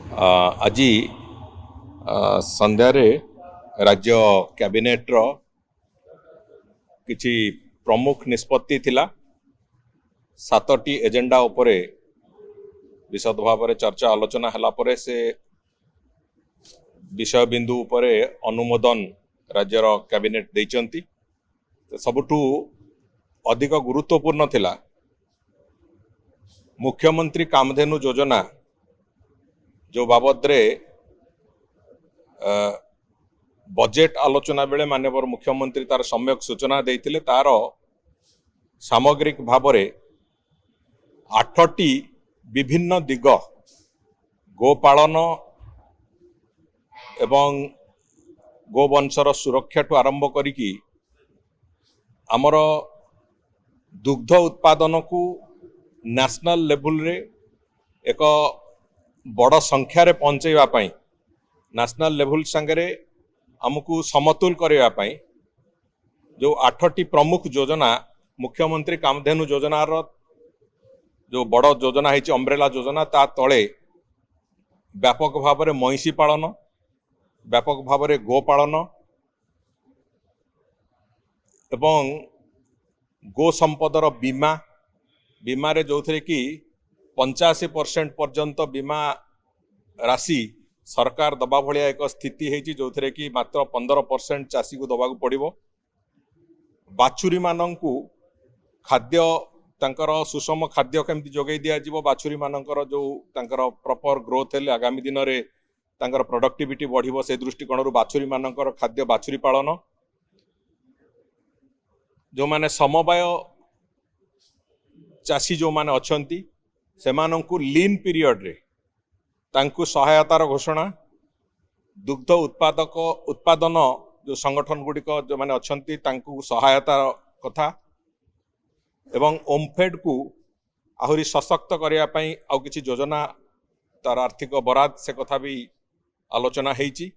आज संध्यारे राज्य कैबिनेट रो किछि प्रमुख निष्पत्ति थिला। 7टी एजेंडा उपरे विशद भाव में चर्चा आलोचना हला परे से विषय बिंदु उपरे अनुमोदन राज्यर कैबिनेट देइचंती। सबुठु अधिक गुरुत्वपूर्ण थिला मुख्यमंत्री कामधेनु योजना जो बाबद रे बजेट आलोचना बेले माननीय मुख्यमंत्री तार सम्यक सूचना देइतिले। तार सामग्रिक भाव में 8टी विभिन्न दिग गोपालन एवं गोवंशर सुरक्षा ठू आरंभ करिकी आमर दुग्ध उत्पादन को नेशनल लेवल रे एक बड़ संख्यार पहुँचवाई नेशनल लेवल संगे आमको समतुल करने जो 8टी प्रमुख योजना मुख्यमंत्री कामधेनु योजना रो जो बड़ योजना है अम्ब्रेला योजना ता तले व्यापक भाव में महिषी पालन, व्यापक भाव में गोपालन एवं गो संपदर बीमा बीमा रे जो थे कि 85% पर्यंत बीमा राशि सरकार दबा भलिया एक स्थिति है जो थे कि मात्र 15% चाषी को दबा पड़ो। बाछुरी मानंकु खाद्य तांकर सुषम खाद्य केमती जोगई दिया बाछुरी मानंकर जो तांकर प्रॉपर ग्रोथ है आगामी दिन में तांकर प्रोडक्टिविटी बढ़िबो से दृष्टिकोण बाछुरी मानंकर खाद्य बाछुरी पालन जो माने समवाय चाषी जो माने अछंती सेमानंकु लीन पीरियड रे तांकु सहायतार घोषणा, दुग्ध उत्पादक उत्पादन जो संगठन गुड़िक जो माने अछंती तांकु सहायता कथा एवं ओमफेड को आहुरी सशक्त करने आउ किछि योजना तार आर्थिक बराद से कथा भी आलोचना हेइची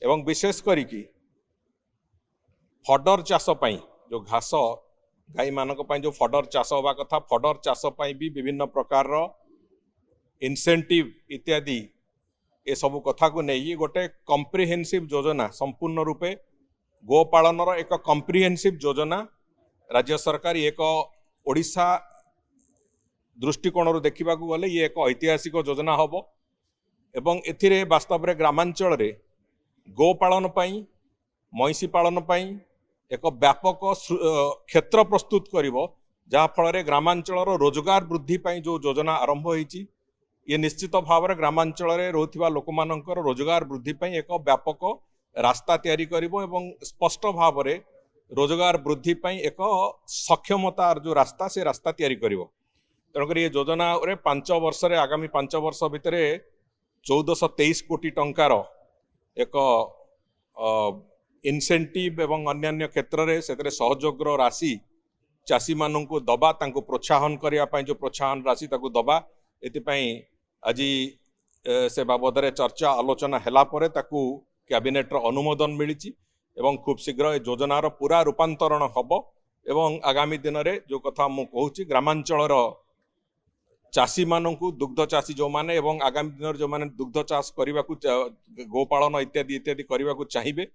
एवं विशेष करिकी फडर चाष पई जो घास गाई मानक पई जो फडर चाष होगा कथा फडर चाष पई भी विभिन्न प्रकार रो इंसेंटिव इत्यादि ए सब कथा को नहीं गोटे कम्प्रिहेन्सिव योजना संपूर्ण रूपे गोपालन एक कम्प्रिहेन्सिव योजना राज्य सरकार एक ओडिशा दृष्टिकोण देखा गले ये एक ऐतिहासिक योजना हम एवं एथिरे वास्तव में ग्रामांचल रे गोपालन पई महिषी पालन पई एक व्यापक क्षेत्र प्रस्तुत करिवो जहाँ फल ग्रामांचल रोजगार वृद्धि पई जो योजना आरंभ होईची ये निश्चित भाव में ग्रामांचल रे रोथिबा लोक मानकर रोजगार वृद्धि पई एक व्यापक रास्ता तैयारी करिवो एवं स्पष्ट भाव में रोजगार वृद्धि पई एक सक्षमतार जो रास्ता से रास्ता तैयारी करिवो। तेणुक ये योजना रे 5 वर्ष रे आगामी 5 वर्ष भितर 1423 कोटी टंकार एक इनसेंटिव एवं अन्य क्षेत्र में से सहयोग राशि चाषी मानू दबा तांको प्रोत्साहन करने जो प्रोत्साहन राशि ताको दबा एतिपाई आज से बाबद रे चर्चा आलोचना हैला परे ताकू कैबिनेट रो अनुमोदन मिली एवं खूब शीघ्र ए योजनार पूरा रूपांतरण हम एवं आगामी दिन में जो कथा मु कहूँ ग्रामांचल चाषी मानू दुग्ध चाषी जो माने एवं आगामी दिन जो माने दुग्ध चाष करने गोपालन इत्यादि इत्यादि करने को चाहिए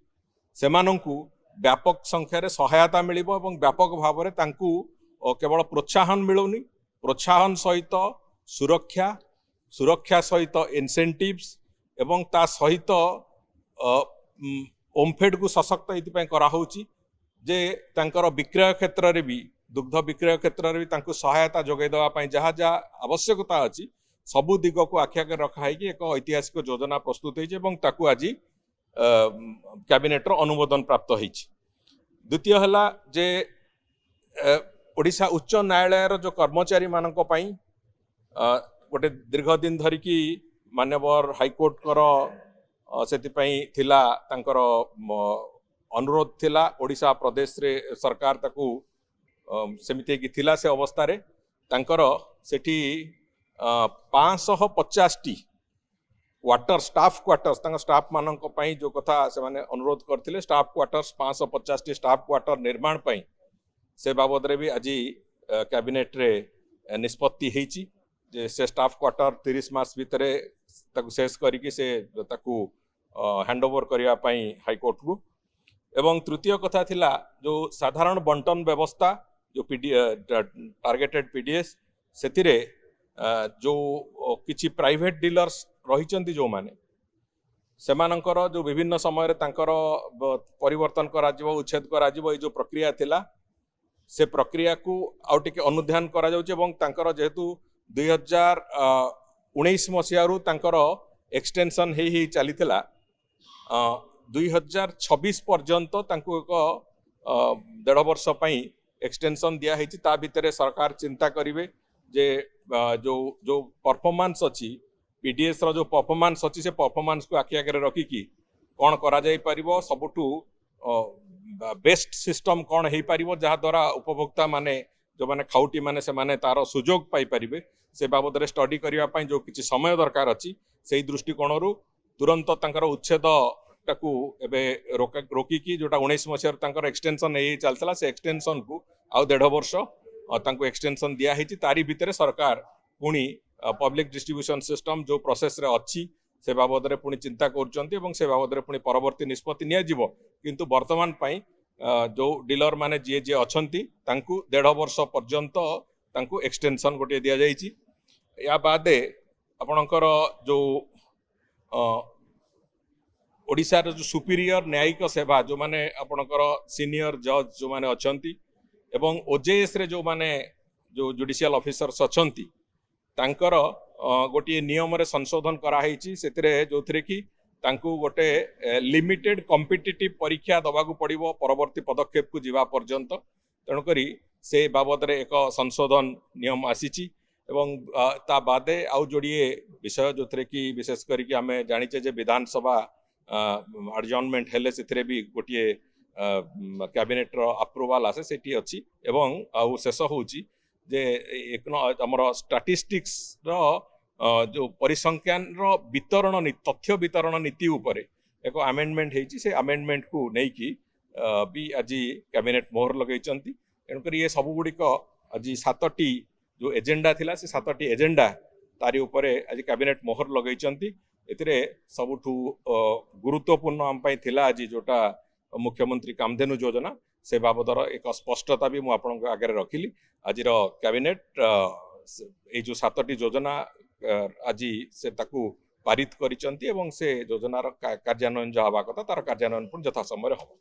सेमानंकु व्यापक संख्यार सहायता मिलिबो एवं व्यापक भाव में तांकु केवल प्रोत्साहन मिलुनी प्रोत्साहन सहित सुरक्षा सहित इनसेंटिव्स एवं ता सहित ओमफेड को सशक्त इतिपय कराहोची जे तांकर विक्रय क्षेत्र रे भी दुग्ध विक्रय क्षेत्र रे भी तांकु सहायता जोगै देवा पई जहाँ जहाँ आवश्यकता अछि सबु दिग को आखि आगे रखाई एक ऐतिहासिक योजना प्रस्तुत होइछ एवं ताकु आज कैबिनेट रो अनुमोदन प्राप्त होइछ। द्वितीय हला जे ओडिशा उच्च न्यायालय रो जो कर्मचारी मानक पई गोटे दीर्घ दिन धरिकी मान्यवर हाईकोर्ट कर सेतिपई थिला तांकर अनुरोध थिला ओडिशा प्रदेश रे सरकार ताकू सेमिति की थिला से अवस्था रे तांकर सेठी 550टी क्वार्टर स्टाफ क्वार्टर्स स्टाफ मानक पई जो कथा से माने अनुरोध करथिले स्टाफ क्वार्टर्स 550टी स्टाफ क्वार्टर निर्माण पई से बाबद रे भी आज कैबिनेट रे निष्पत्ति हेची जे से स्टाफ क्वार्टर 30 मास भितर ताकू शेष करिकि से ताकू हैंड ओवर करिया पई हाई कोर्ट को। एवं तृतीय कथा थिला जो साधारण बंटन व्यवस्था जो टारगेटेड पीडीएस सेतिरे जो किछि प्राइवेट डीलर्स रहिचंती जो माने सेमानंकर जो विभिन्न समय रे तांकर परिवर्तन करा जिवो उच्छेद करा जिवो जो प्रक्रिया थिला से प्रक्रिया को आउटिके अनुध्यान करा जाउछ एवं तांकर जेहेतु 2019 मसिया रु तांकर एक्सटेंशन हे चलीथिला 2026 पर्यंत तांको एक 1.5 वर्ष पई एक्सटेंशन दिया हेछि। ता भितरे सरकार चिंता करिवे जे जो जो परफॉर्मेंस अछि पीडीएस रो जो परफॉर्मेंस अछि से परफॉर्मेंस को आखि आगे रखी कि कौन करा जाई परिबो सबटू बेस्ट सिस्टम कौन हो पारिबो जहा द्वारा उपभोक्ता माने जो माने खाउटी माने से माने तार सुजोग पाई परिबे से बाबद रे स्टडी करिया पई जो किछि समय दरकार अछि सेही दृष्टिकोण रु तुरंत तांकर उच्छेद टाकू एबे रोकी की जोटा 19 मसिया तांकर एक्सटेंशन हे चलतला से एक्सटेंशन को आउ 1.5 वर्ष तांको एक्सटेंशन दिया हेछि। तारी भितरे सरकार पुणी पब्लिक डिस्ट्रीब्यूशन सिस्टम जो प्रोसेस रे अछि से बाबद रे पुणी चिंता करचंती एवं से बाबद रे पुणी परवर्ती निष्पत्ति निया जिवो। किंतु वर्तमान पई जो डीलर माने जे जे अछंती तांकू 1.5 वर्ष पर्यंत तांकू एक्सटेंशन गोटे दिया जाइछि। या बादे आपणकर जो ओडिशार जो सुपीरियर न्यायिक सेवा जो माने आपणकर सीनियर जज जो माने अछंती एवं ओजेएस रे जो माने जो जुडिशियल ऑफिसर्स अछंती तांकर गोटे नियम रे संशोधन करा हेछि सेतिरे जोथरे कि तांकू गोटे लिमिटेड कॉम्पिटिटिव परीक्षा दबाकू पड़िबो परवर्ती पदक्षेप को जीवा पर्यंत। तेणु करी से बाबद रे एक संशोधन नियम आसीछि एवं ता बादे आउ जोड़िए विषय जोथरे कि विशेष करी कि आमे जानिचे जे विधानसभा एडजर्नमेंट हेले सेतिरे भी गोटे कैबिनेट रो अप्रूवल आसे सेठी अछि एवं आउ शेष होउछि जे एक हमर स्टैटिस्टिक्स रो जो परिसंख्यान रो वितरण तथ्य वितरण नीति उपरे एक अमेंडमेंट हेछि से अमेंडमेंट को नै कि भी आज कैबिनेट मोहर लगैचंती। तेणुकर ये सब गुड़िक आज 7टी जो एजेंडा थिला से 7टी एजेंडा तारी उपरे आज कैबिनेट मोहर लगैचंती। एतिरे सबुठु गुरुत्वपूर्ण आम पई थिला आज जोटा मुख्यमंत्री कामधेनु योजना से बाबदर एक स्पष्टता भी मुझे आपन आगे रखिली। आज कैबिनेट ये जो 7टी योजना आज से ताकू पारित करिसंती एवं से योजनार कार्यान्वयन जो हवा कथा तार कार्यान्वयन यथा समय हम।